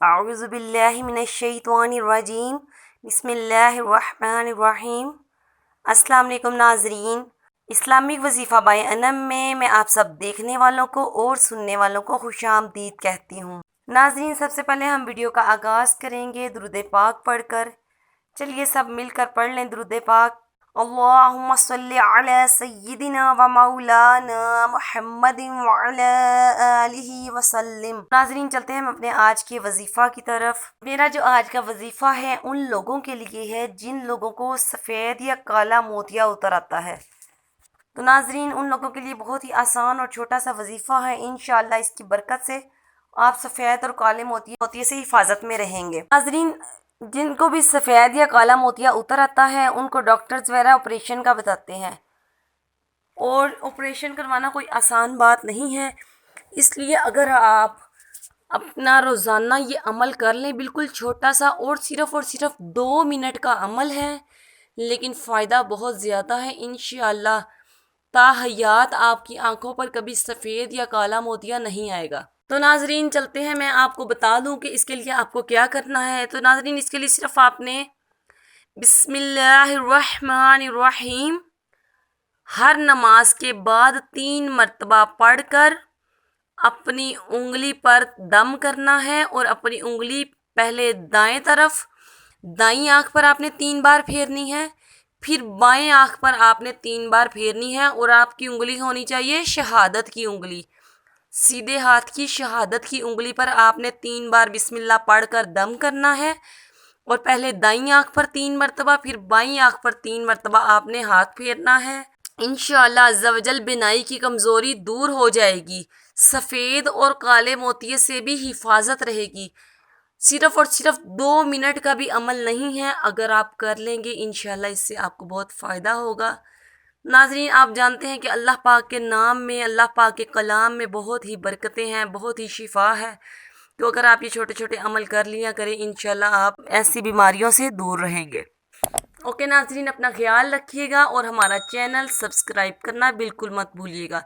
اعوذ باللہ من الشیطان الرجیم، بسم اللہ الرحمن الرحیم۔ السلام علیکم ناظرین، اسلامک وظیفہ بائی انم میں آپ سب دیکھنے والوں کو اور سننے والوں کو خوش آمدید کہتی ہوں۔ ناظرین، سب سے پہلے ہم ویڈیو کا آغاز کریں گے درود پاک پڑھ کر۔ چلیے سب مل کر پڑھ لیں درود پاک۔ اللہم صلی علی سیدنا و مولانا محمد وعلی آلہ وسلم۔ ناظرین، چلتے ہیں ہم اپنے آج کے وظیفہ کی طرف۔ میرا جو آج کا وظیفہ ہے ان لوگوں کے لیے ہے جن لوگوں کو سفید یا کالا موتیا اتر آتا ہے۔ تو ناظرین، ان لوگوں کے لیے بہت ہی آسان اور چھوٹا سا وظیفہ ہے، انشاءاللہ اس کی برکت سے آپ سفید اور کالے موتیے سے حفاظت میں رہیں گے۔ ناظرین، جن کو بھی سفید یا کالا موتیا اتر آتا ہے ان کو ڈاکٹرز وغیرہ آپریشن کا بتاتے ہیں، اور آپریشن کروانا کوئی آسان بات نہیں ہے۔ اس لیے اگر آپ اپنا روزانہ یہ عمل کر لیں، بالکل چھوٹا سا اور صرف 2 منٹ کا عمل ہے، لیکن فائدہ بہت زیادہ ہے انشاءاللہ۔ تا حیات آپ کی آنکھوں پر کبھی سفید یا کالا موتیا نہیں آئے گا۔ تو ناظرین چلتے ہیں، میں آپ کو بتا دوں کہ اس کے لیے آپ کو کیا کرنا ہے۔ تو ناظرین، اس کے لیے صرف آپ نے بسم اللہ الرحمن الرحیم ہر نماز کے بعد 3 مرتبہ پڑھ کر اپنی انگلی پر دم کرنا ہے، اور اپنی انگلی پہلے دائیں طرف دائیں آنکھ پر آپ نے 3 بار پھیرنی ہے، پھر بائیں آنکھ پر آپ نے 3 بار پھیرنی ہے، اور آپ کی انگلی ہونی چاہیے شہادت کی انگلی، سیدھے ہاتھ کی شہادت کی انگلی پر آپ نے 3 بار بسم اللہ پڑھ کر دم کرنا ہے، اور پہلے دائیں آنکھ پر 3 مرتبہ پھر بائیں آنکھ پر 3 مرتبہ آپ نے ہاتھ پھیرنا ہے۔ انشاءاللہ عز و جل بینائی کی کمزوری دور ہو جائے گی، سفید اور کالے موتیے سے بھی حفاظت رہے گی۔ صرف 2 منٹ کا بھی عمل نہیں ہے، اگر آپ کر لیں گے انشاءاللہ اس سے آپ کو بہت فائدہ ہوگا۔ ناظرین، آپ جانتے ہیں کہ اللہ پاک کے نام میں، اللہ پاک کے کلام میں بہت ہی برکتیں ہیں، بہت ہی شفا ہے۔ تو اگر آپ یہ چھوٹے چھوٹے عمل کر لیا کریں، انشاءاللہ آپ ایسی بیماریوں سے دور رہیں گے۔ اوکے ناظرین، اپنا خیال رکھیے گا اور ہمارا چینل سبسکرائب کرنا بالکل مت بھولیے گا۔